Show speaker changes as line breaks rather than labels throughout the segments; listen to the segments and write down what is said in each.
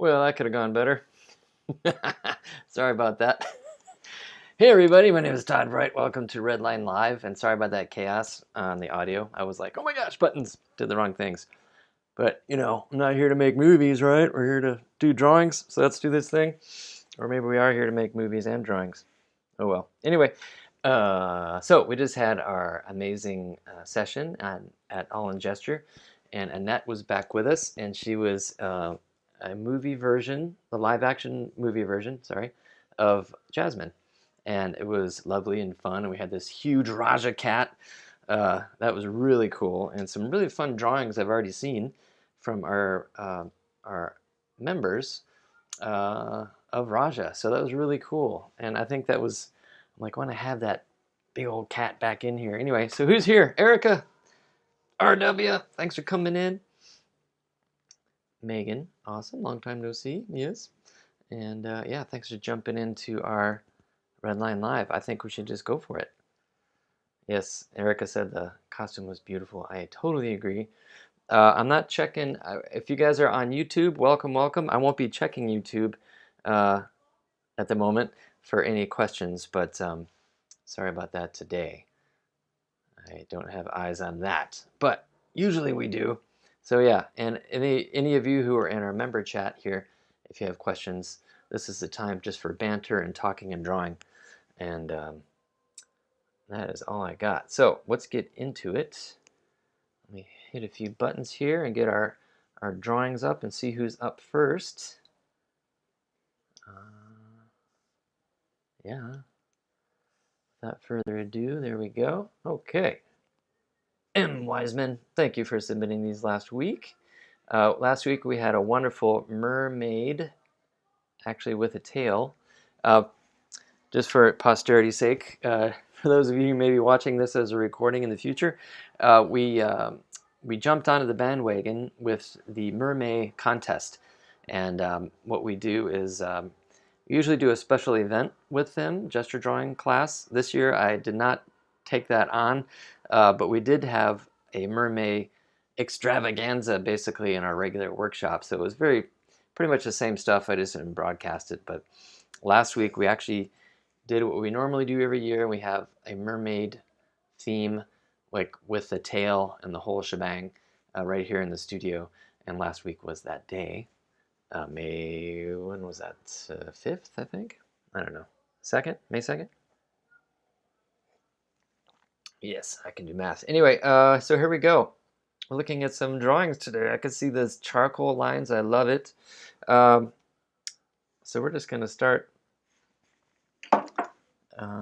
Well, that could have gone better. Sorry about that. Hey everybody, my name is Todd Bright. Welcome to Redline Live, and sorry about that chaos on the audio. I was like, oh my gosh, buttons, did the wrong things. But, you know, I'm not here to make movies, right? We're here to do drawings, so let's do this thing. Or maybe we are here to make movies and drawings. Oh well. Anyway, so we just had our amazing session at All in Gesture, and Annette was back with us, and she was a movie version, the live-action movie version, sorry, of Jasmine. And it was lovely and fun, and we had this huge Raja cat. That was really cool, and some really fun drawings I've already seen from our members of Raja. So that was really cool, and I think that was, I'm like, I want to have that big old cat back in here. Anyway, so who's here? Erica, RW, thanks for coming in. Megan, awesome, long time no see, yes. And yeah, thanks for jumping into our Redline Live. I think we should just go for it. Yes, Erica said the costume was beautiful. I totally agree. I'm not checking. If you guys are on YouTube, welcome, welcome. I won't be checking YouTube at the moment for any questions, but sorry about that today. I don't have eyes on that, but usually we do. So yeah, and any of you who are in our member chat here, if you have questions, this is the time just for banter and talking and drawing. And that is all I got. So let's get into it. Let me hit a few buttons here and get our drawings up and see who's up first. Yeah. Without further ado, there we go. Okay. M. Wiseman, thank you for submitting these last week. Last week we had a wonderful mermaid, actually with a tail. Just for posterity's sake, for those of you who may be watching this as a recording in the future, we jumped onto the bandwagon with the mermaid contest. And what we do is we usually do a special event with them, gesture drawing class. This year I did not take that on, but we did have a mermaid extravaganza basically in our regular workshop. So it was pretty much the same stuff. I just didn't broadcast it. But last week we actually did what we normally do every year. We have a mermaid theme, like with the tail and the whole shebang, right here in the studio. And last week was that day. When was that? 5th, I think? I don't know. 2nd? May 2nd? Yes, I can do math. Anyway, so here we go. We're looking at some drawings today. I can see those charcoal lines. I love it. So we're just going to start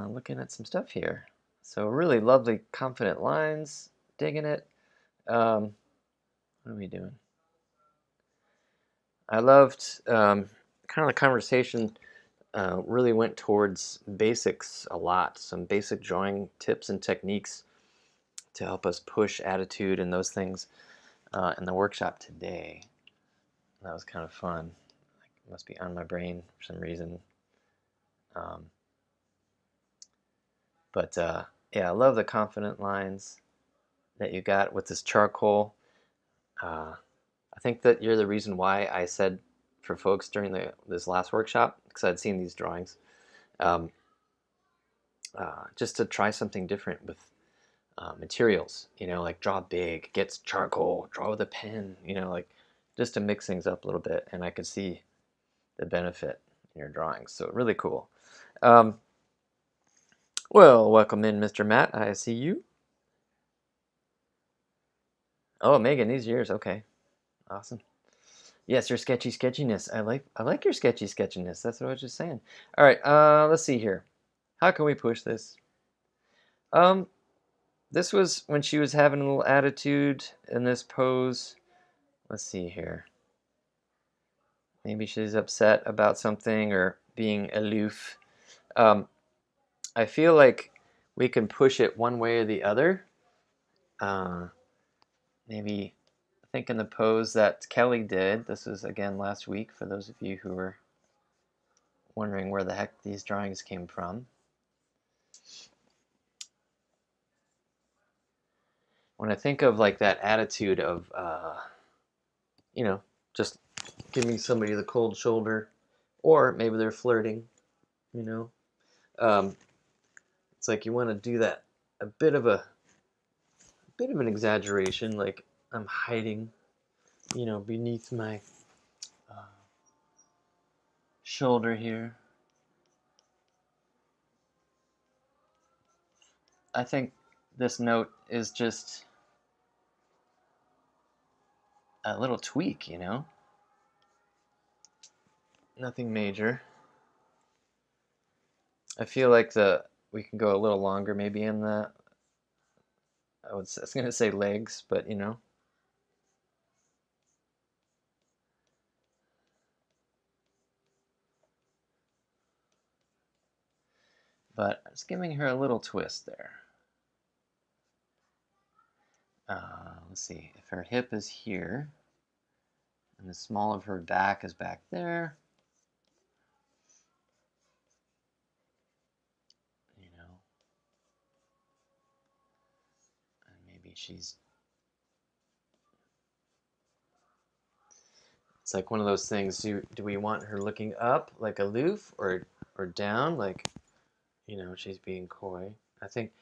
looking at some stuff here. So really lovely, confident lines. Digging it. What are we doing? I loved kind of the conversation really went towards basics a lot. Some basic drawing tips and techniques to help us push attitude and those things in the workshop today. That was kind of fun. It must be on my brain for some reason. But yeah, I love the confident lines that you got with this charcoal. I think that you're the reason why I said for folks during this last workshop, because I'd seen these drawings, just to try something different with materials, you know, like draw big, get charcoal, draw with a pen, you know, like just to mix things up a little bit, and I could see the benefit in your drawings. So really cool. Well, welcome in, Mr. Matt. I see you. Oh, Megan, these years. Okay, awesome. Yes, your sketchy sketchiness. I like your sketchy sketchiness. That's what I was just saying. All right, let's see here. How can we push this? This was when she was having a little attitude in this pose. Let's see here. Maybe she's upset about something or being aloof. I feel like we can push it one way or the other. Maybe I think in the pose that Kelly did, this was again last week for those of you who were wondering where the heck these drawings came from. When I think of like that attitude of, you know, just giving somebody the cold shoulder, or maybe they're flirting, you know. Um, it's like you want to do that a bit of an exaggeration, like I'm hiding, beneath my uh, shoulder here. I think this note is just a little tweak, nothing major. I feel like we can go a little longer maybe in I was gonna say legs, but but just giving her a little twist there. Let's see, if her hip is here and the small of her back is back there, and maybe it's like one of those things, do we want her looking up like aloof or down like, she's being coy? I think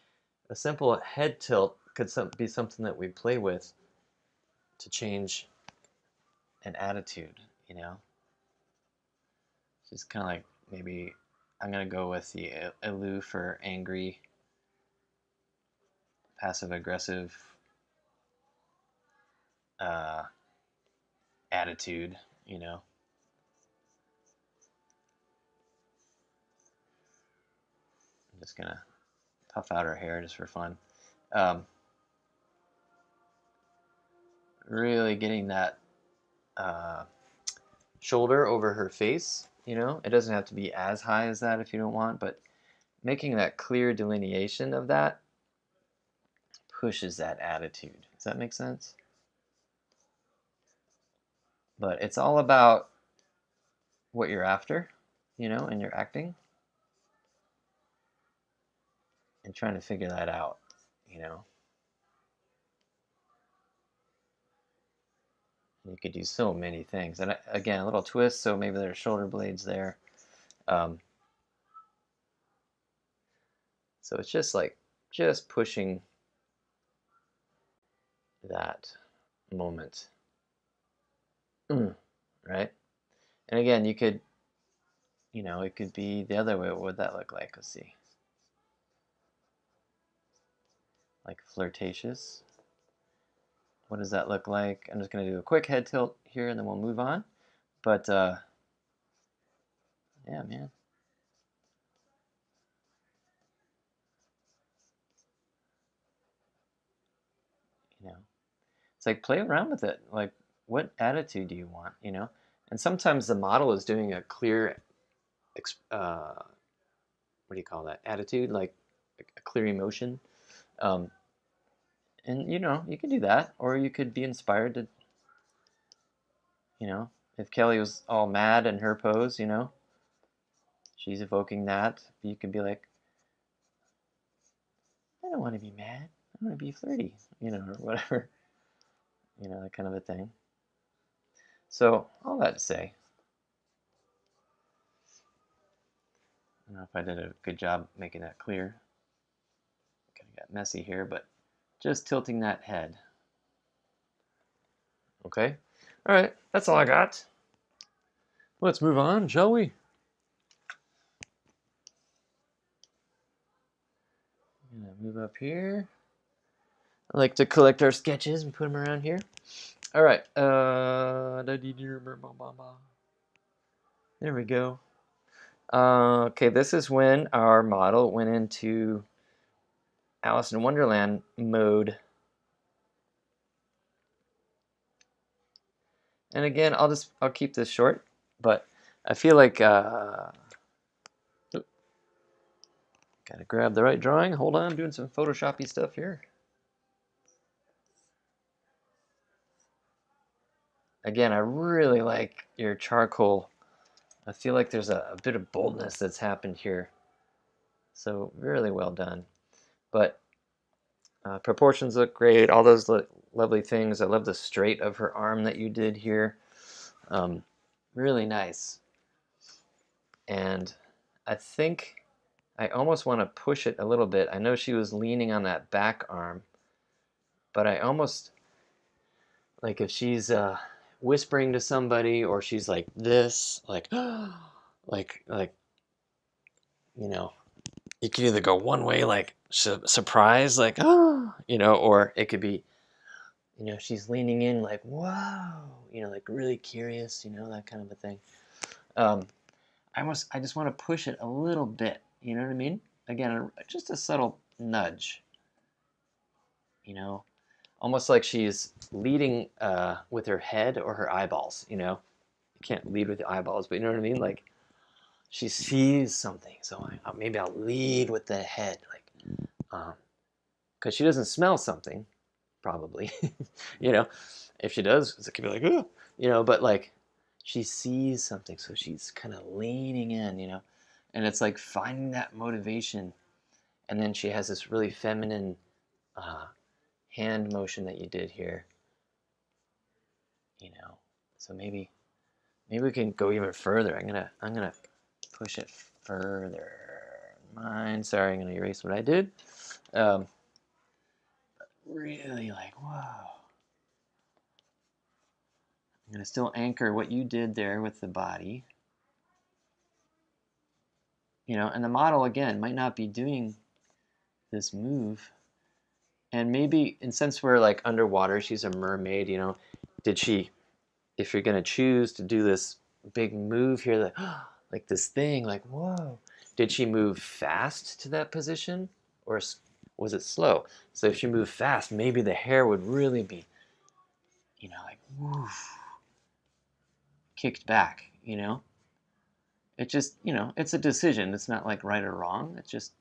a simple head tilt could be something that we play with to change an attitude, Just kind of like maybe I'm going to go with the aloof or angry, passive aggressive attitude, I'm just going to puff out her hair just for fun. Really getting that shoulder over her face, It doesn't have to be as high as that if you don't want, but making that clear delineation of that pushes that attitude. Does that make sense? But it's all about what you're after, and your acting, and trying to figure that out, You could do so many things. And again, a little twist, so maybe there's shoulder blades there. So it's just pushing that moment. Right? And again, you could, it could be the other way. What would that look like? Let's see. Like flirtatious. What does that look like? I'm just going to do a quick head tilt here and then we'll move on. But, yeah, man. It's like play around with it. Like, what attitude do you want, And sometimes the model is doing a clear, what do you call that? Attitude, like a clear emotion. And, you could do that. Or you could be inspired to, if Kelly was all mad in her pose, she's evoking that. You could be like, I don't want to be mad. I want to be flirty, or whatever. That kind of a thing. So, all that to say, I don't know if I did a good job making that clear. Kind of got messy here, but just tilting that head. Okay? All right, that's all I got. Let's move on, shall we? I'm gonna move up here. I like to collect our sketches and put them around here. All right. There we go. Okay, this is when our model went into Alice in Wonderland mode. And again, I'll keep this short, but I feel like gotta grab the right drawing. Hold on, I'm doing some Photoshoppy stuff here. Again, I really like your charcoal. I feel like there's a bit of boldness that's happened here. So really well done. But proportions look great. All those lovely things. I love the straight of her arm that you did here. Really nice. And I think I almost want to push it a little bit. I know she was leaning on that back arm, but I almost, like if she's whispering to somebody or she's like this, like, like, you know, you can either go one way, like surprise, like, oh, or it could be, she's leaning in like, wow, like really curious, that kind of a thing. Um, I just want to push it a little bit, you know what I mean? Again, just a subtle nudge, almost like she's leading with her head or her eyeballs, You can't lead with the eyeballs, but you know what I mean? Like she sees something, so maybe I'll lead with the head, like, because she doesn't smell something, probably, you know. If she does, it could be like, oh, but like she sees something, so she's kind of leaning in, and it's like finding that motivation, and then she has this really feminine uh, hand motion that you did here, So maybe we can go even further. I'm gonna push it further. Sorry, I'm gonna erase what I did. Um, really like, whoa. I'm gonna still anchor what you did there with the body. And the model again might not be doing this move. And maybe, and since we're like underwater, she's a mermaid, did she, if you're gonna choose to do this big move here, like this thing, like, whoa, did she move fast to that position or was it slow? So if she moved fast, maybe the hair would really be, like, woof, kicked back, It just, it's a decision. It's not like right or wrong. It's just,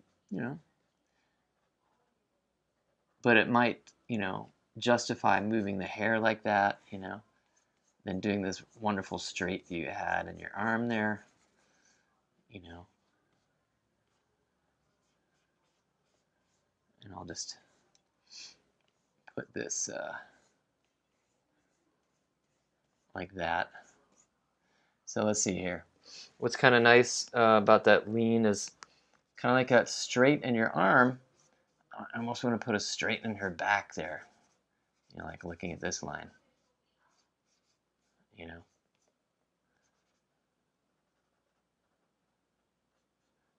but it might, justify moving the hair like that, than doing this wonderful straight you had in your arm there, And I'll just put this like that. So let's see here. What's kind of nice about that lean is kind of like that straight in your arm. I almost want to put a straight in her back there, like looking at this line,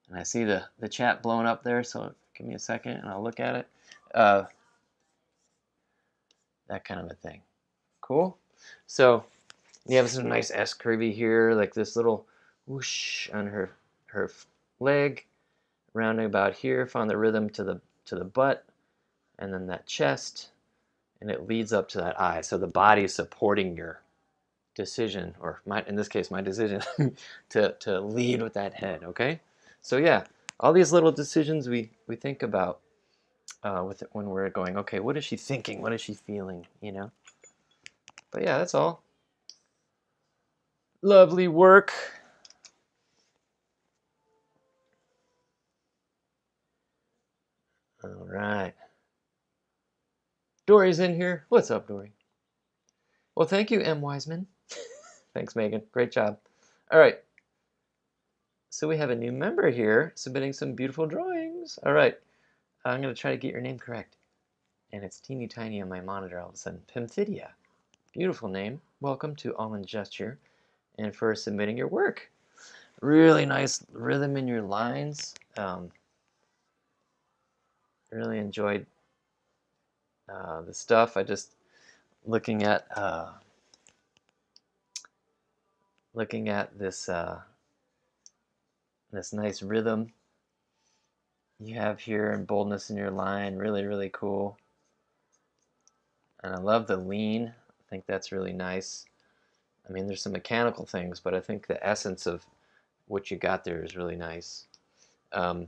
And I see the chat blowing up there, so give me a second and I'll look at it. That kind of a thing. Cool. So you have some nice S curvy here, like this little whoosh on her leg, rounding about here, found the rhythm to the butt, and then that chest, and it leads up to that eye. So the body is supporting your decision, or in this case, my decision, to lead with that head. Okay. So yeah, all these little decisions we think about with it when we're going, okay, what is she thinking? What is she feeling? But yeah, that's all. Lovely work. All right. Dory's in here. What's up, Dory? Well, thank you, M. Wiseman. Thanks, Megan. Great job. All right. So we have a new member here submitting some beautiful drawings. All right. I'm going to try to get your name correct. And it's teeny tiny on my monitor all of a sudden. Pemphidia. Beautiful name. Welcome to All in Gesture and for submitting your work. Really nice rhythm in your lines. Really enjoyed the stuff. I just looking at this this nice rhythm you have here and boldness in your line. Really, really cool. And I love the lean. I think that's really nice. I mean, there's some mechanical things, but I think the essence of what you got there is really nice. What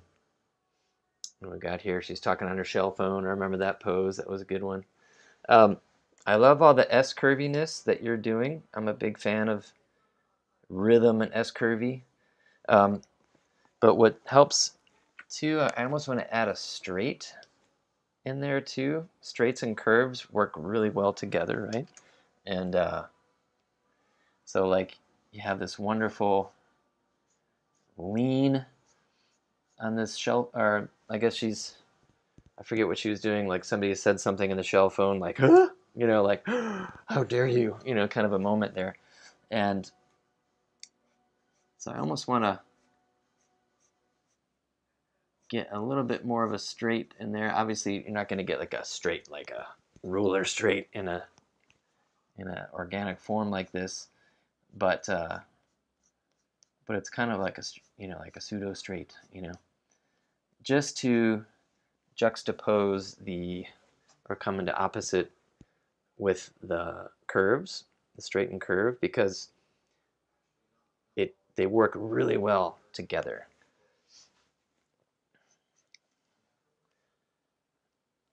we got here, she's talking on her shell phone. I remember that pose. That was a good one. I love all the S curviness that you're doing. I'm a big fan of rhythm and S curvy. But what helps too, I almost want to add a straight in there too. Straights and curves work really well together, right? And so like you have this wonderful lean on this shell, or I guess I forget what she was doing, like somebody said something in the shell phone, like, huh? You know, like, how dare you, you know, kind of a moment there. And so I almost want to get a little bit more of a straight in there. Obviously, you're not going to get like a straight, like a ruler straight in a organic form like this, but it's kind of like a, you know, like a pseudo straight, you know, just to juxtapose the, or come into opposite with the curves, the straight and curve, because they work really well together.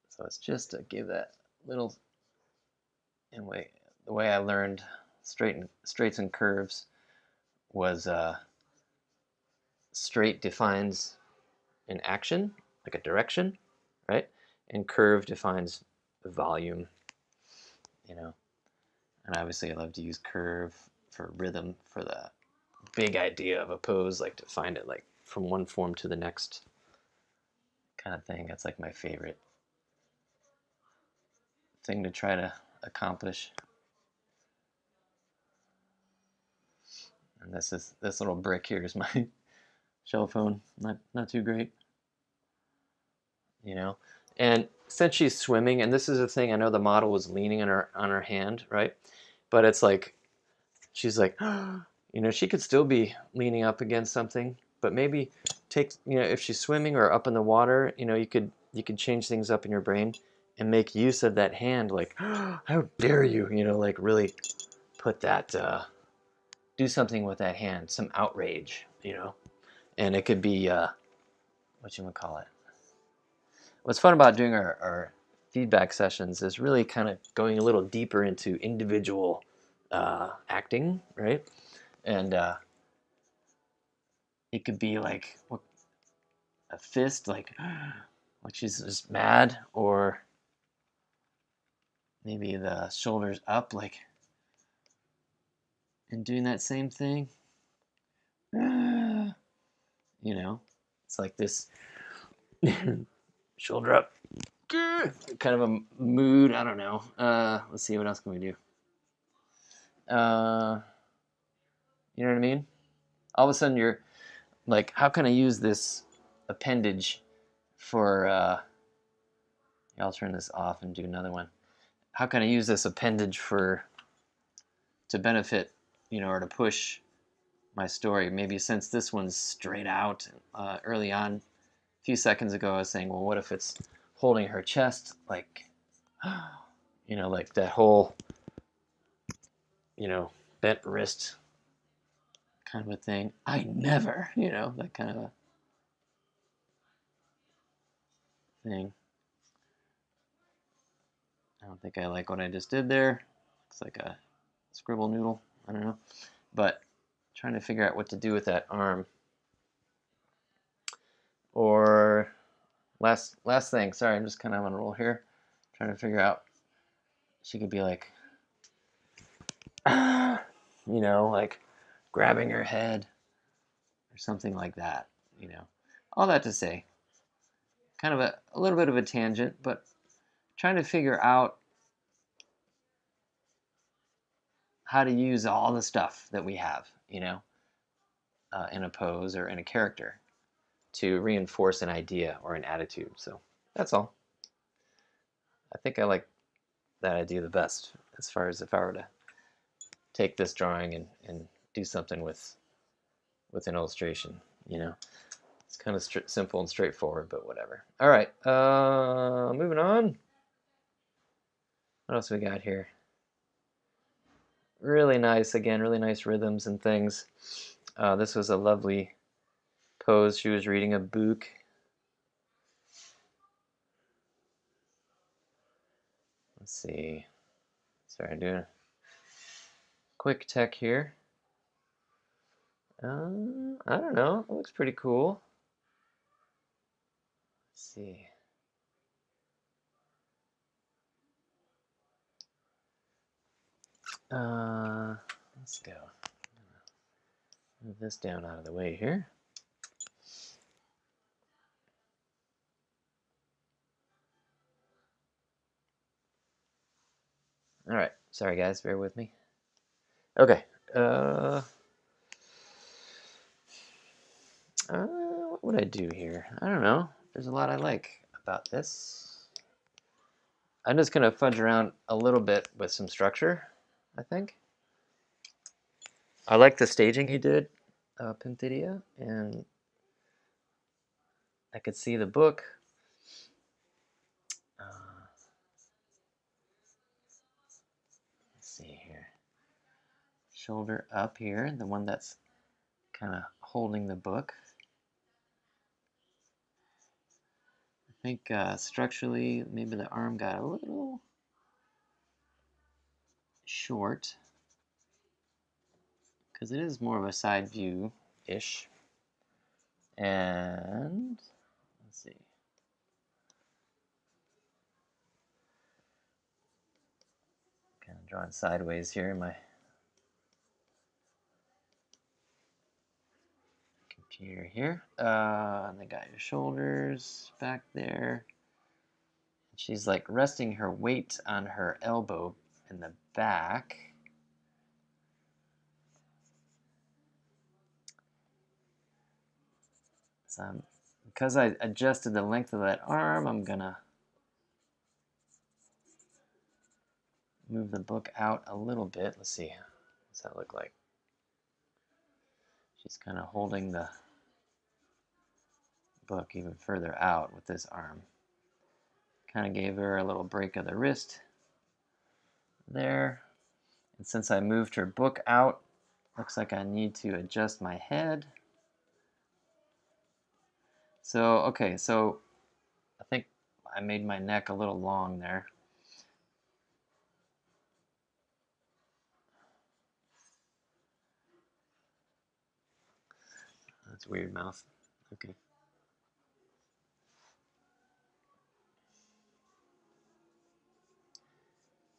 So it's just to give that little, in way, the way I learned straights and curves was straight defines an action, like a direction, right? And curve defines volume, you know. And obviously I love to use curve for rhythm, for the big idea of a pose, like to find it like from one form to the next kind of thing. That's like my favorite thing to try to accomplish. And this little brick here is my shell phone. Not too great, you know. And since she's swimming, and this is the thing, I know the model was leaning on her hand, right? But it's like she's like, you know, she could still be leaning up against something, but maybe take, you know, if she's swimming or up in the water, you know, you could change things up in your brain and make use of that hand, like, how dare you, you know, like really put that, do something with that hand, some outrage, you know, and it could be, what you would call it. What's fun about doing our feedback sessions is really kind of going a little deeper into individual acting, right? And it could be like a fist, like she's just mad, or maybe the shoulders up, like, and doing that same thing. You know, it's like this shoulder up, kind of a mood. I don't know. Let's see, what else can we do? You know what I mean? All of a sudden, you're like, how can I use this appendage for? Yeah, I'll turn this off and do another one. How can I use this appendage to benefit, you know, or to push my story? Maybe since this one's straight out, early on, a few seconds ago, I was saying, well, what if it's holding her chest, like, you know, like that whole, you know, bent wrist kind of a thing. I never, you know, that kind of a thing. I don't think I like what I just did there. Looks like a scribble noodle. I don't know. But trying to figure out what to do with that arm. Or last thing. Sorry, I'm just kind of on a roll here. Trying to figure out. She could be like, you know, like grabbing her head or something like that. You know, all that to say, kind of a little bit of a tangent, but trying to figure out how to use all the stuff that we have, you know, in a pose or in a character to reinforce an idea or an attitude. So that's all. I think I like that idea the best, as far as if I were to take this drawing and do something with an illustration, you know. It's kind of simple and straightforward, but whatever. All right, moving on. What else we got here? Really nice, again, really nice rhythms and things. This was a lovely pose. She was reading a book. Let's see. Sorry, I'm doing a quick tech here. I don't know. It looks pretty cool. Let's see. Let's go. Move this down out of the way here. All right, sorry guys, bear with me. Okay, what would I do here? I don't know. There's a lot I like about this. I'm just gonna fudge around a little bit with some structure, I think. I like the staging he did, Pintidia, and I could see the book. Let's see here. Shoulder up here, the one that's kind of holding the book. I think structurally, maybe the arm got a little short because it is more of a side view-ish. And let's see. Kind of drawing sideways here in my computer here. And they got your shoulders back there. She's like resting her weight on her elbow in the back. So because I adjusted the length of that arm, I'm gonna move the book out a little bit. Let's see, what does that look like? She's kind of holding the book even further out with this arm. Kind of gave her a little break of the wrist there. And since I moved her book out, looks like I need to adjust my head. So, okay, so I think I made my neck a little long there. That's weird mouth. Okay.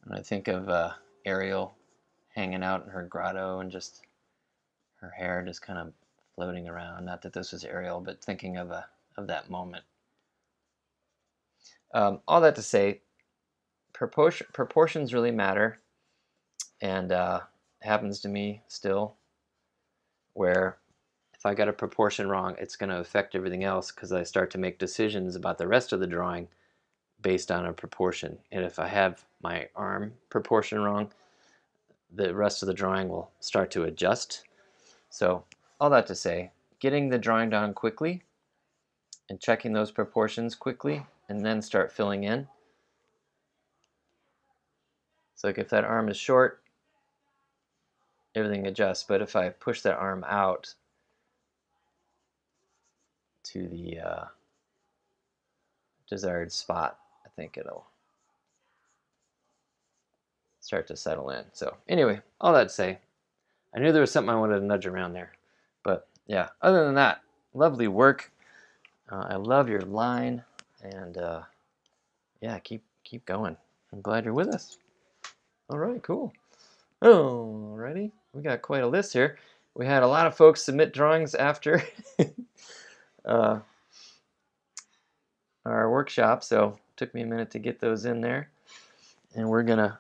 And I think of Ariel hanging out in her grotto and just her hair just kind of floating around. Not that this was Ariel, but thinking of that moment. All that to say, proportions really matter, and happens to me still, where if I got a proportion wrong, it's going to affect everything else because I start to make decisions about the rest of the drawing based on a proportion. And if I have my arm proportion wrong, the rest of the drawing will start to adjust. So all that to say, getting the drawing down quickly and checking those proportions quickly and then start filling in. So like if that arm is short, everything adjusts. But if I push that arm out to the desired spot, I think it'll start to settle in. So anyway, all that to say, I knew there was something I wanted to nudge around there. But yeah, other than that, lovely work. I love your line, and yeah, keep going. I'm glad you're with us. All right, cool. Alrighty, we got quite a list here. We had a lot of folks submit drawings after our workshop, so it took me a minute to get those in there. And we're gonna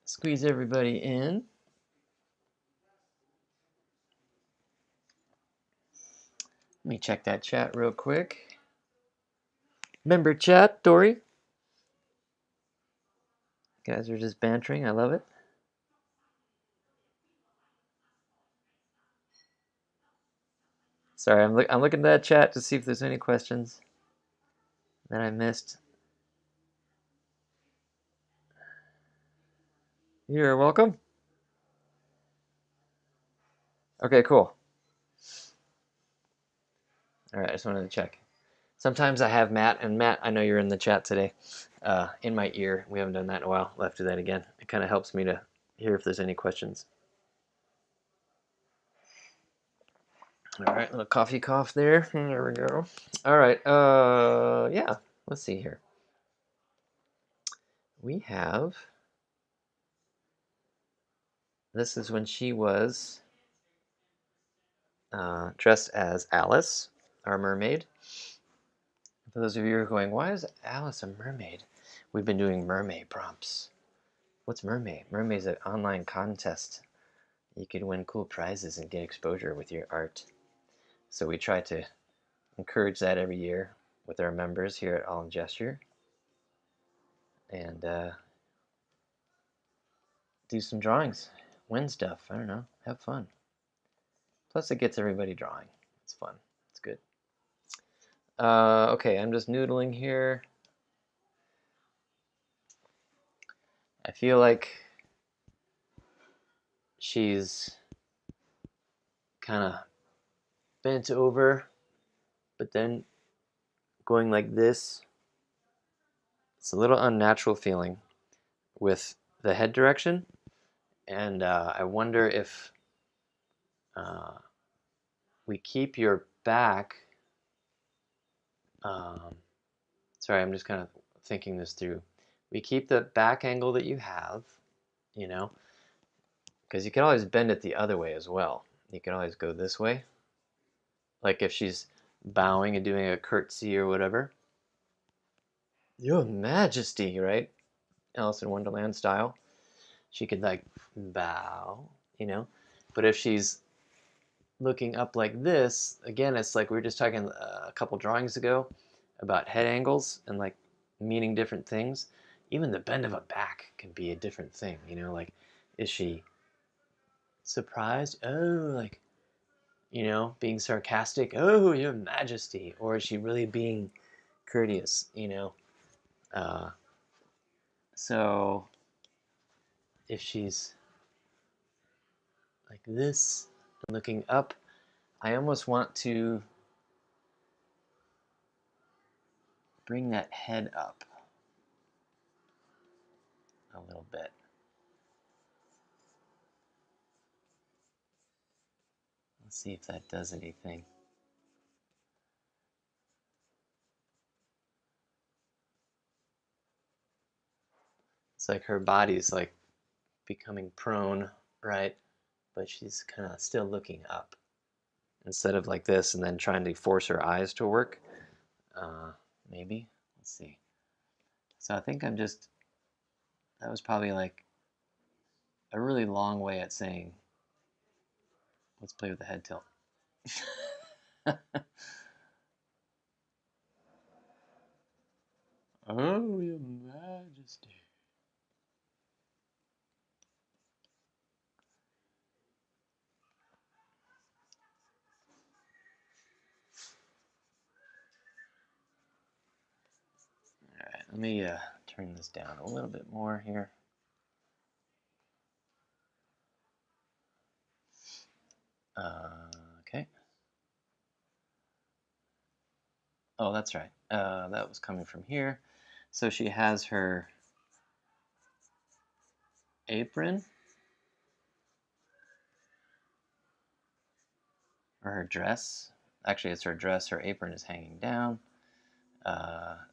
squeeze everybody in. Let me check that chat real quick. Member chat, Dory. You guys are just bantering. I love it. Sorry, I'm looking at that chat to see if there's any questions that I missed. You're welcome. Okay, cool. All right, I just wanted to check. Sometimes I have Matt, and Matt, I know you're in the chat today, in my ear. We haven't done that in a while. We'll have to do that again. It kind of helps me to hear if there's any questions. All right, little coffee cough there. There we go. All right, yeah, let's see here. We have, this is when she was dressed as Alice, our mermaid. For those of you who are going, why is Alice a mermaid? We've been doing mermaid prompts. What's mermaid? Mermaid's an online contest. You can win cool prizes and get exposure with your art. So we try to encourage that every year with our members here at All in Gesture. And do some drawings, win stuff, I don't know, have fun. Plus it gets everybody drawing. It's fun, it's good. Okay, I'm just noodling here. I feel like she's kind of bent over, but then going like this. It's a little unnatural feeling with the head direction, and I wonder if we keep your back. Sorry, I'm just kind of thinking this through. We keep the back angle that you have, you know, because you can always bend it the other way as well. You can always go this way. Like if she's bowing and doing a curtsy or whatever. Your Majesty, right? Alice in Wonderland style. She could like bow, you know. But if she's looking up like this, again, it's like we were just talking a couple drawings ago about head angles and like meaning different things. Even the bend of a back can be a different thing, you know, like is she surprised? Oh, like, you know, being sarcastic. Oh, your Majesty. Or is she really being courteous, you know? So if she's like this, looking up, I almost want to bring that head up a little bit. Let's see if that does anything. It's like her body's like becoming prone, right? But she's kind of still looking up instead of like this and then trying to force her eyes to work. Maybe. Let's see. So I think I'm just, that was probably like a really long way at saying, let's play with the head tilt. Oh, your Majesty. All right, let me turn this down a little bit more here. Okay. Oh, that's right. That was coming from here. So she has her apron, or her dress. Actually, it's her dress. Her apron is hanging down.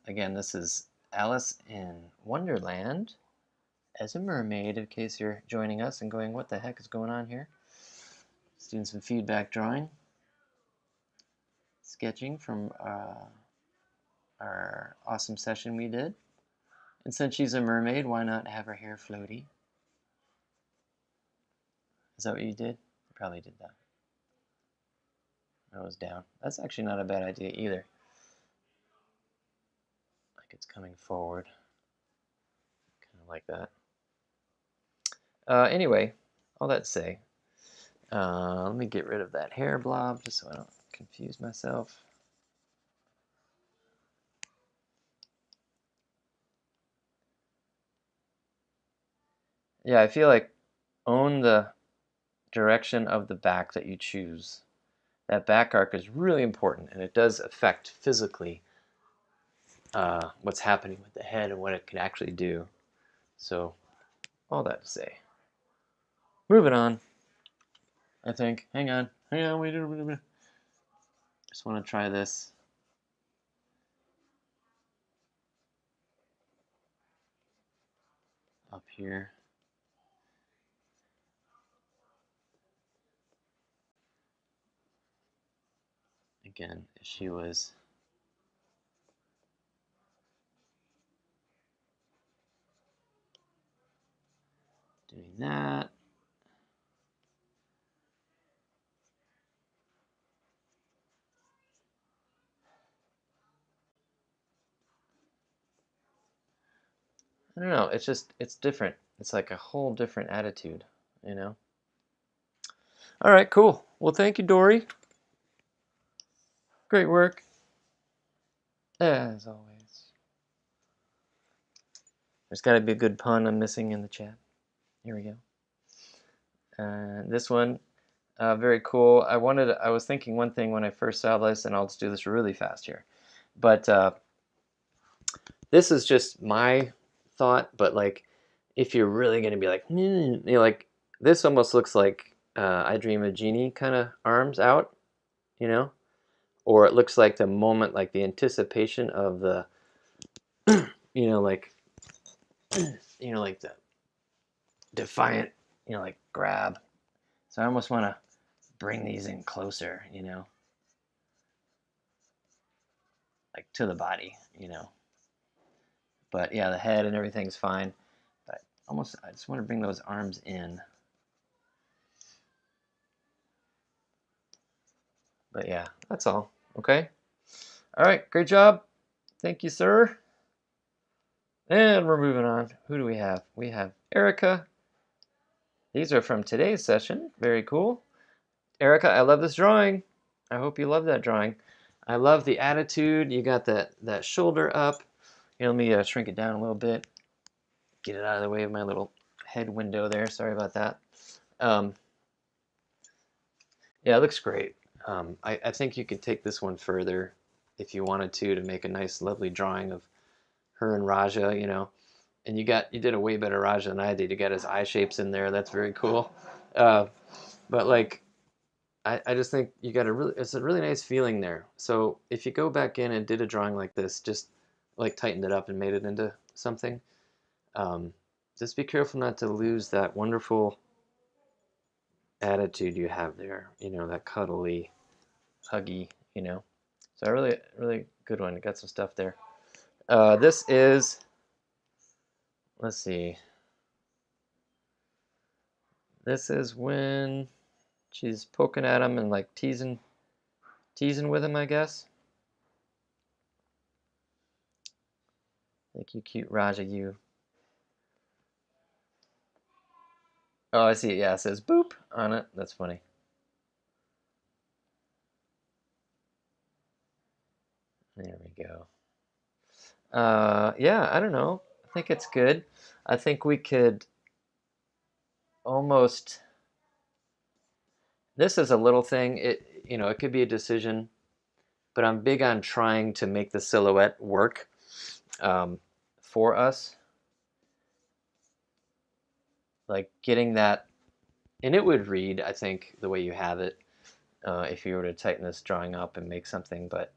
Again, this is Alice in Wonderland as a mermaid, in case you're joining us and going, what the heck is going on here? Just doing some feedback drawing. Sketching from our awesome session we did. And since she's a mermaid, why not have her hair floaty? Is that what you did? You probably did that. Nose down. That's actually not a bad idea either. Like it's coming forward. Kind of like that. Anyway, all that to say, let me get rid of that hair blob just so I don't confuse myself. Yeah, I feel like own the direction of the back that you choose. That back arc is really important, and it does affect physically what's happening with the head and what it can actually do. So, all that to say. Moving on, I think. Hang on, wait. Just want to try this. Up here. Again, if she was doing that. I don't know, it's different. It's like a whole different attitude, you know? All right, cool. Well, thank you, Dory. Great work. As always. There's got to be a good pun I'm missing in the chat. Here we go. This one, very cool. I was thinking one thing when I first saw this, and I'll just do this really fast here. But this is just my thought, but like, if you're really gonna be like, you know, like this almost looks like I Dream of Jeannie kind of arms out, you know, or it looks like the moment, like the anticipation of the, you know, like the defiant, you know, like grab. So I almost want to bring these in closer, you know, like to the body, you know. But yeah, the head and everything's fine. But I just want to bring those arms in. But yeah, that's all. Okay. All right, great job. Thank you, sir. And we're moving on. Who do we have? We have Erica. These are from today's session. Very cool. Erica, I love this drawing. I hope you love that drawing. I love the attitude. You got that shoulder up. Here, let me shrink it down a little bit. Get it out of the way of my little head window there. Sorry about that. Yeah, it looks great. I think you could take this one further if you wanted to make a nice, lovely drawing of her and Raja, you know. And you did a way better Raja than I did. You got his eye shapes in there. That's very cool. But like, I just think it's a really nice feeling there. So if you go back in and did a drawing like this, just like tightened it up and made it into something, just be careful not to lose that wonderful attitude you have there, you know, that cuddly, huggy, you know. So really good one. Got some stuff there. This is, let's see. This is when she's poking at him and like teasing with him, I guess. Like, you cute Raja, you. Oh, I see it. Yeah, it says boop on it. That's funny. There we go. Yeah, I don't know. I think it's good. I think we could almost. This is a little thing. It could be a decision, but I'm big on trying to make the silhouette work for us. Like getting that, and it would read, I think, the way you have it, if you were to tighten this drawing up and make something, but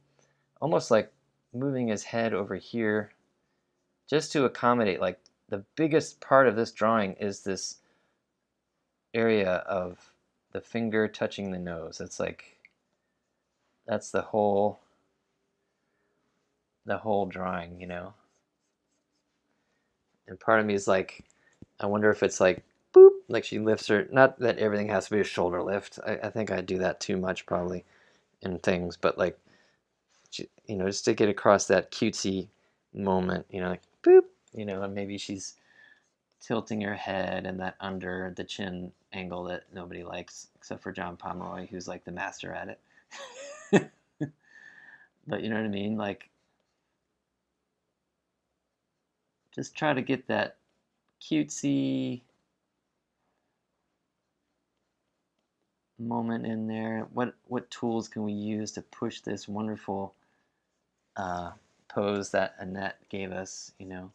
almost like moving his head over here just to accommodate, like, the biggest part of this drawing is this area of the finger touching the nose. It's like, that's the whole drawing, you know. And part of me is like, I wonder if it's like boop, like she lifts her, not that everything has to be a shoulder lift. I think I do that too much probably in things, but like, you know, just to get across that cutesy moment, you know, like boop, you know, and maybe she's tilting her head and that under the chin angle that nobody likes except for John Pomeroy, who's like the master at it. But you know what I mean? Like, just try to get that cutesy moment in there. What tools can we use to push this wonderful pose that Annette gave us, you know?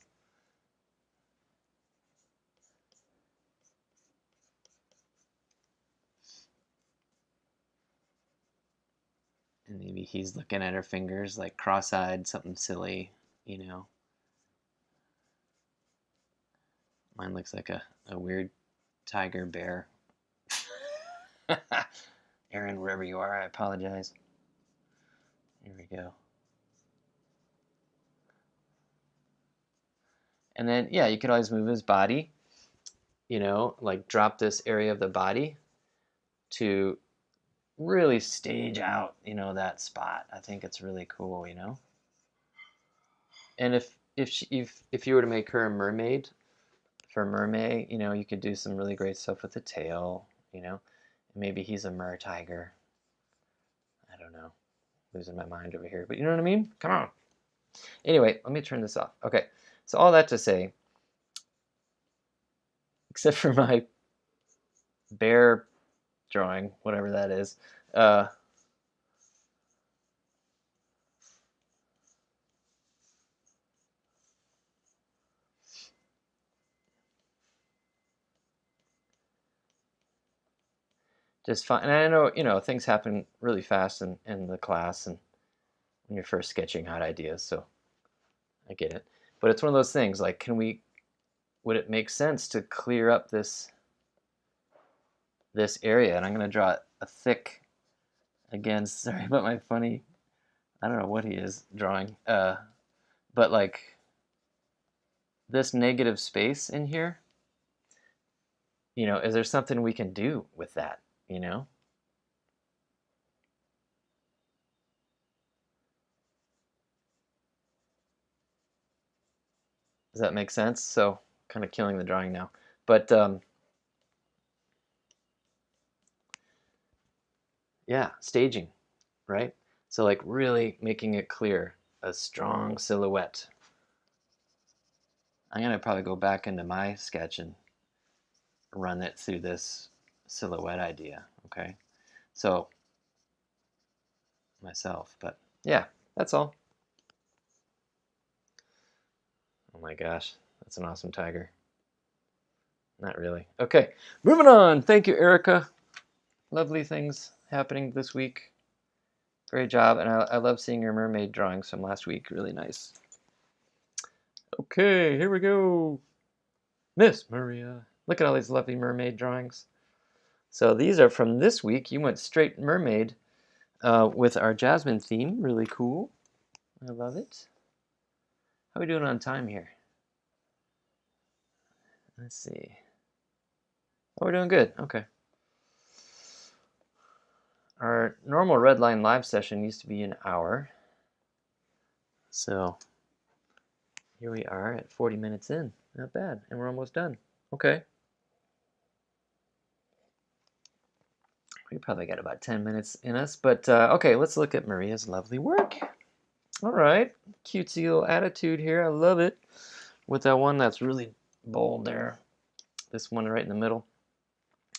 And maybe he's looking at her fingers like cross-eyed, something silly, you know? Mine looks like a weird tiger bear. Aaron, wherever you are, I apologize. Here we go. And then, yeah, you could always move his body, you know, like drop this area of the body to really stage out, you know, that spot. I think it's really cool, you know. And if you were to make her a mermaid, for mermaid, you know, you could do some really great stuff with the tail, you know. Maybe he's a mer tiger. I don't know. Losing my mind over here, but you know what I mean? Come on. Anyway, let me turn this off. Okay, so all that to say, except for my bear drawing, whatever that is, just fine. And I know, you know, things happen really fast in the class and when you're first sketching out ideas, so I get it. But it's one of those things, like, would it make sense to clear up this area? And I'm going to draw a thick, again, sorry about my funny, I don't know what he is drawing, but like this negative space in here, you know, is there something we can do with that, you know? Does that make sense? So kind of killing the drawing now. But yeah, staging, right? So like really making it clear, a strong silhouette. I'm gonna probably go back into my sketch and run it through this silhouette idea, okay? So myself, but yeah, that's all. Oh my gosh, that's an awesome tiger. Not really. Okay, moving on. Thank you, Erica. Lovely things happening this week. Great job, and I love seeing your mermaid drawings from last week. Really nice. Okay, here we go. Miss Maria. Look at all these lovely mermaid drawings. So these are from this week. You went straight mermaid with our Jasmine theme. Really cool. I love it. How are we doing on time here? Let's see. Oh, we're doing good. Okay. Our normal Redline live session used to be an hour. So here we are at 40 minutes in. Not bad. And we're almost done. Okay. We probably got about 10 minutes in us. But okay, let's look at Maria's lovely work. All right. Cutesy little attitude here. I love it. With that one that's really bold there. This one right in the middle.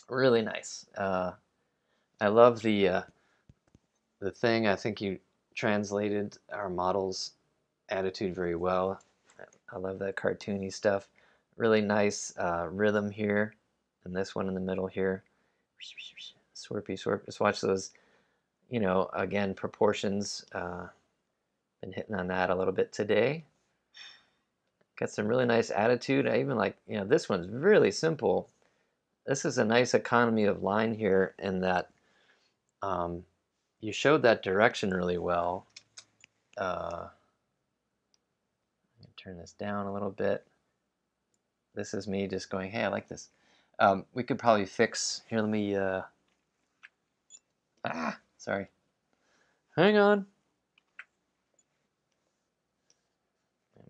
Really nice. I love the thing. I think you translated our model's attitude very well. I love that cartoony stuff. Really nice rhythm here, and this one in the middle here. Swirpy swirp. Just watch those, you know, again, proportions. Been hitting on that a little bit today. Got some really nice attitude. I even like, you know, this one's really simple. This is a nice economy of line here in that you showed that direction really well. Turn this down a little bit. This is me just going, hey, I like this. We could probably fix, here, let me, sorry. Hang on.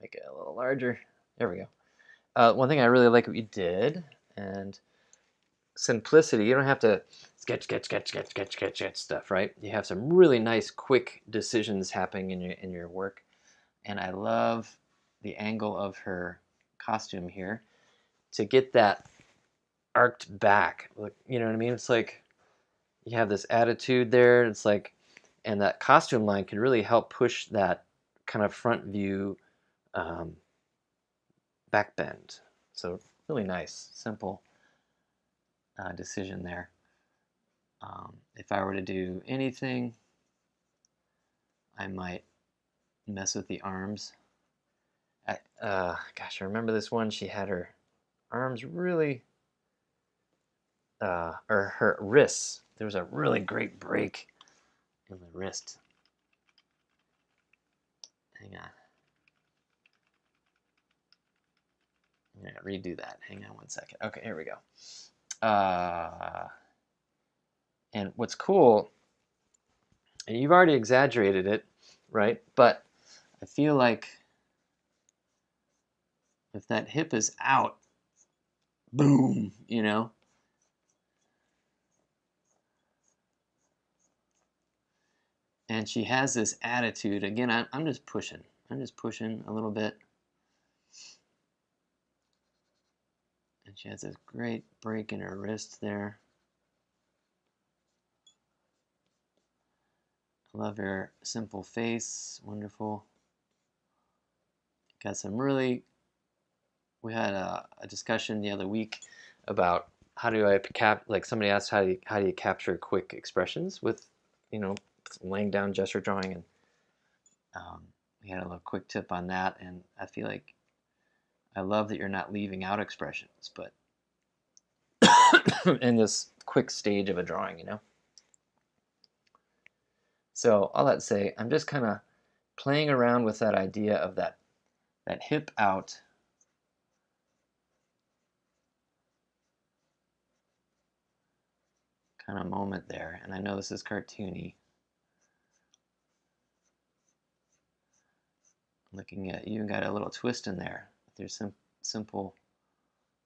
Make it a little larger. There we go. One thing I really like what you did, and simplicity. You don't have to sketch stuff, right? You have some really nice, quick decisions happening in your work, and I love the angle of her costume here to get that arced back. Look, you know what I mean? It's like you have this attitude there. It's like, and that costume line can really help push that kind of front view back bend. So really nice, simple decision there. If I were to do anything, I might mess with the arms. Gosh, I remember this one. She had her arms really, or her wrists. There was a really great break in the wrist. Hang on. I'm gonna redo that. Hang on one second. Okay, here we go. And what's cool, and you've already exaggerated it, right? But I feel like if that hip is out, boom, you know? And she has this attitude. Again, I'm just pushing. I'm just pushing a little bit. And she has this great break in her wrist there. I love her simple face. Wonderful. Got some really... We had a discussion the other week about how do I like somebody asked how do you capture quick expressions with, you know, laying down gesture drawing, and we had a little quick tip on that, and I feel like I love that you're not leaving out expressions, but in this quick stage of a drawing, you know. So all that to say, I'm just kind of playing around with that idea of that hip out kind of moment there, and I know this is cartoony. Looking at, you got a little twist in there with your simple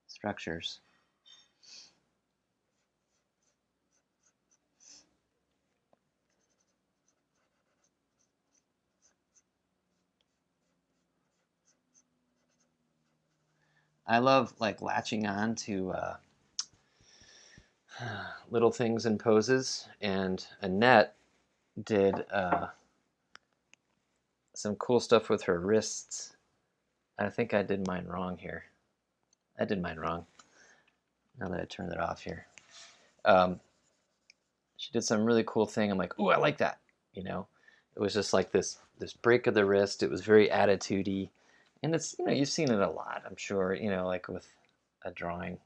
structures. I love like latching on to little things and poses, and Annette did some cool stuff with her wrists. I think I did mine wrong here. I did mine wrong. Now that I turned it off here. She did some really cool thing. I'm like, ooh, I like that. You know, it was just like this break of the wrist. It was very attitude-y. And it's, you know, you've seen it a lot, I'm sure, you know, like with a drawing.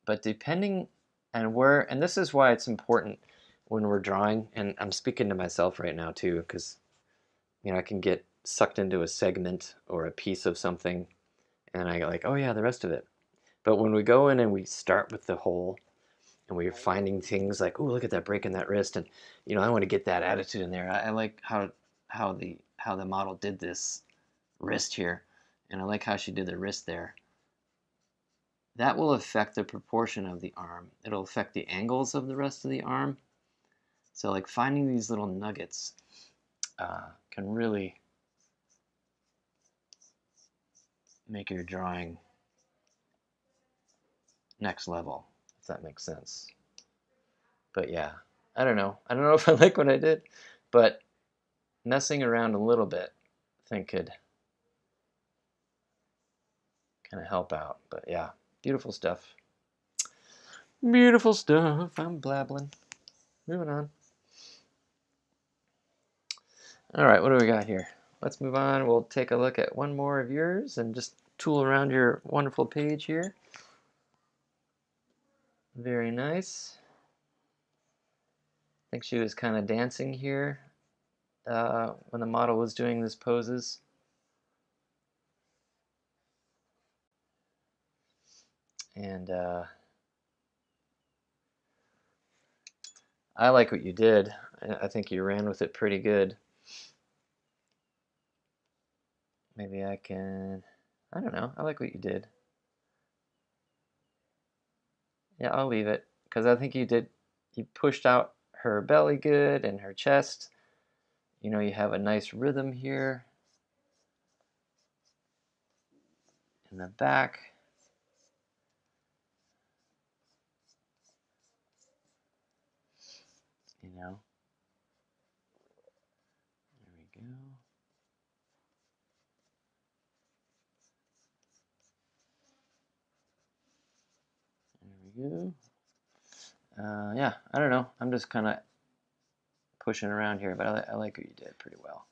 But depending on where, and this is why it's important when we're drawing, and I'm speaking to myself right now too, because, you know, I can get sucked into a segment or a piece of something, and I go like, oh yeah, the rest of it. But when we go in and we start with the whole, and we're finding things like, oh, look at that break in that wrist, and, you know, I want to get that attitude in there. I like how the model did this wrist here, and I like how she did the wrist there. That will affect the proportion of the arm. It'll affect the angles of the rest of the arm. So like finding these little nuggets can really make your drawing next level, if that makes sense. But yeah, I don't know. I don't know if I like what I did, but messing around a little bit, I think could kind of help out. But yeah, beautiful stuff. Beautiful stuff. I'm blabbling. Moving on. All right, what do we got here? Let's move on. We'll take a look at one more of yours and just tool around your wonderful page here. Very nice. I think she was kind of dancing here when the model was doing these poses. And I like what you did. I think you ran with it pretty good. Maybe I can, I don't know. I like what you did. Yeah, I'll leave it because I think you pushed out her belly good and her chest. You know, you have a nice rhythm here in the back. You know, there we go. There we go. Yeah, I don't know. I'm just kind of pushing around here, but I like what you did pretty well.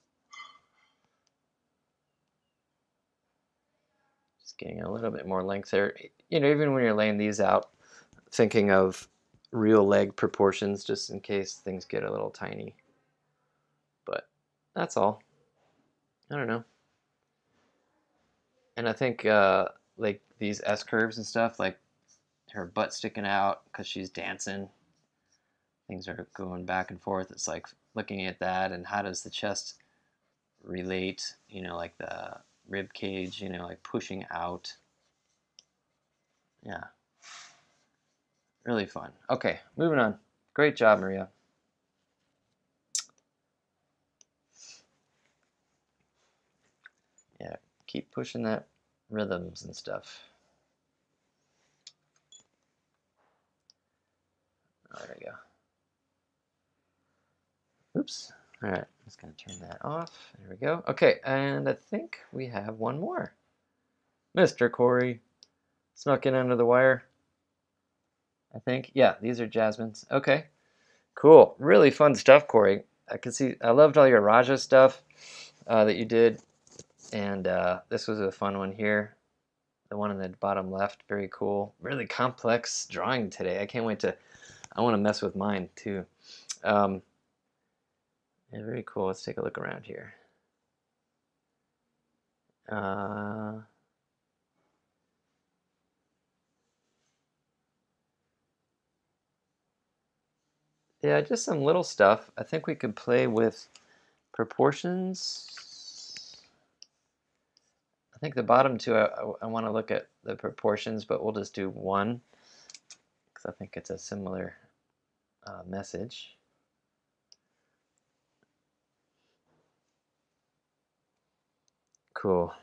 Just getting a little bit more length there. You know, even when you're laying these out, thinking of real leg proportions just in case things get a little tiny. That's all. I don't know. And I think like these S curves and stuff, like her butt sticking out because she's dancing. Things are going back and forth. It's like looking at that and how does the chest relate, like the rib cage, like pushing out. Yeah, really fun. Okay, moving on. Great job, Maria. Yeah, keep pushing that rhythms and stuff. Oh, there we go. Oops. All right, I'm just going to turn that off. There we go. Okay, and I think we have one more. Mr. Corey snuck in under the wire, I think. Yeah, these are Jasmine's. Okay, cool. Really fun stuff, Corey. I can see, I loved all your Raja stuff that you did, and this was a fun one here. The one in the bottom left, very cool. Really complex drawing today. I can't wait to, I want to mess with mine too. Yeah, very cool. Let's take a look around here. Yeah, just some little stuff. I think we could play with proportions. I think the bottom two, I want to look at the proportions, but we'll just do one because I think it's a similar message. Cool.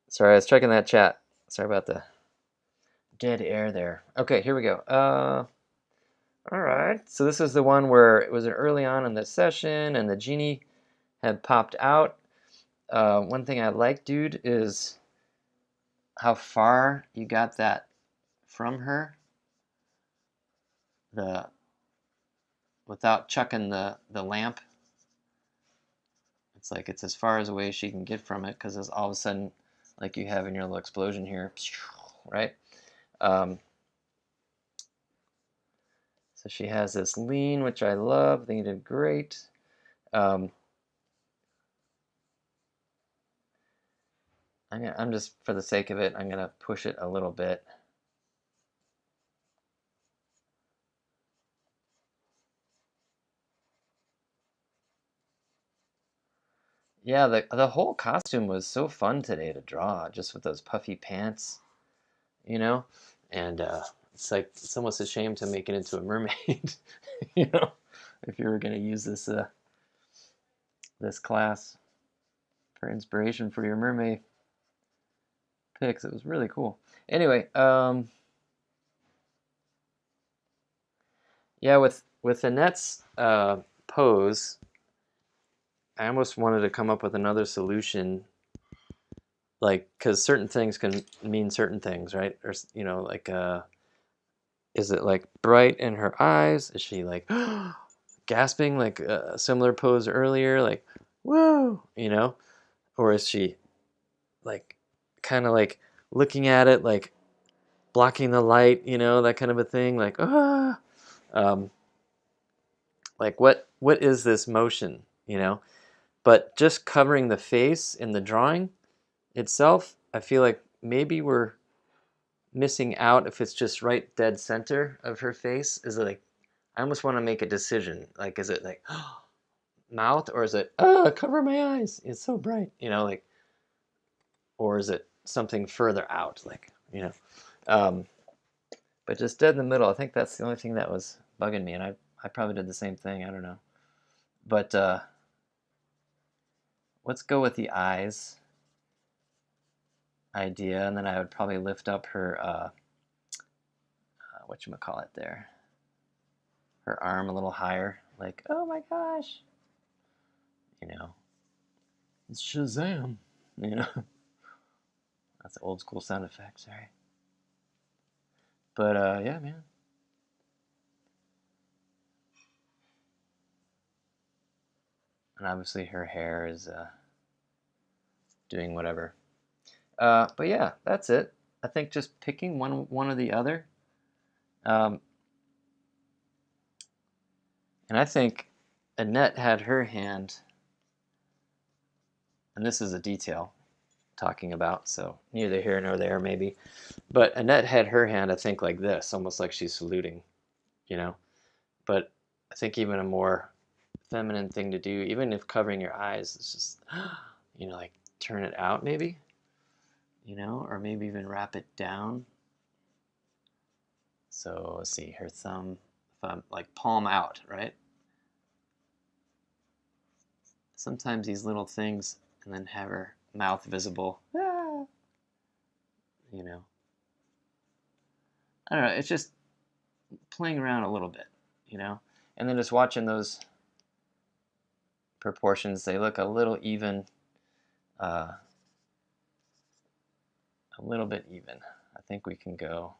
Sorry, I was checking that chat. Sorry about the dead air there. Okay, here we go. All right. So this is the one where it was early on in the session and the genie had popped out. One thing I like, dude, is how far you got that from her. Without chucking the lamp. It's like it's as far as away as she can get from it because it's all of a sudden like you have in your little explosion here, right? So she has this lean, which I love. I think you did great. I'm just, for the sake of it, I'm going to push it a little bit. Yeah, the whole costume was so fun today to draw, just with those puffy pants, you know? And it's like, it's almost a shame to make it into a mermaid, you know, if you were going to use this class for inspiration for your mermaid picks. It was really cool. Anyway, yeah, with Annette's pose, I almost wanted to come up with another solution, like because certain things can mean certain things, right? Or like is it like bright in her eyes? Is she like gasping like a similar pose earlier, like whoa, or is she like kind of like looking at it like blocking the light, that kind of a thing, like um, like what is this motion, But just covering the face in the drawing itself, I feel like maybe we're missing out if it's just right dead center of her face. Is it like, I almost want to make a decision. Like, is it like mouth, or is it cover my eyes? It's so bright, like, or is it something further out, like, um, but just dead in the middle. I think that's the only thing that was bugging me, and I probably did the same thing. I don't know, but let's go with the eyes idea, and then I would probably lift up her whatchamacallit there, her arm a little higher, like, oh my gosh, it's Shazam, that's old school sound effect, sorry. But yeah, man. And obviously her hair is doing whatever. But yeah, that's it. I think just picking one or the other And I think Annette had her hand, and this is a detail talking about, so neither here nor there maybe. But Annette had her hand, I think, like this, almost like she's saluting, you know. But I think even a more feminine thing to do, even if covering your eyes, is just, you know, like turn it out maybe, you know, or maybe even wrap it down. So let's see, her thumb, like palm out, right? Sometimes these little things, and then have her mouth visible. You know, I don't know. It's just playing around a little bit, you know, and then just watching those proportions. They look a little even, a little bit even. I think we can go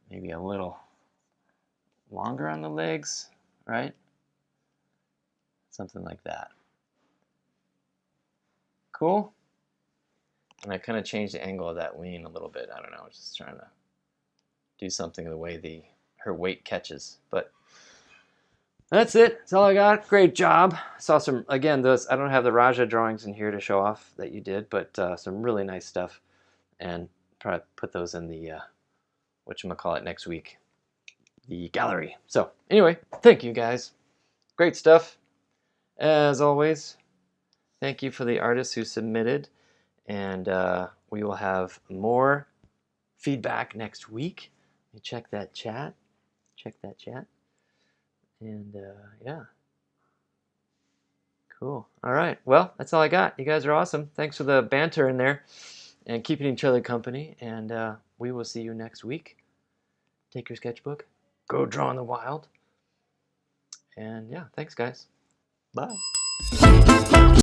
maybe a little longer on the legs, right? Something like that. Cool. And I kind of changed the angle of that wing a little bit. I don't know, just trying to do something the way her weight catches. But that's it. That's all I got. Great job. I saw some, again, those, I don't have the Raja drawings in here to show off that you did, but some really nice stuff. And probably put those in the, whatchamacallit, next week, the gallery. So anyway, thank you guys. Great stuff. As always, thank you for the artists who submitted. And we will have more feedback next week. Let me check that chat. And yeah. Cool. All right. Well, that's all I got. You guys are awesome. Thanks for the banter in there and keeping each other company. And we will see you next week. Take your sketchbook. Go draw in the wild. And yeah, thanks, guys. Bye.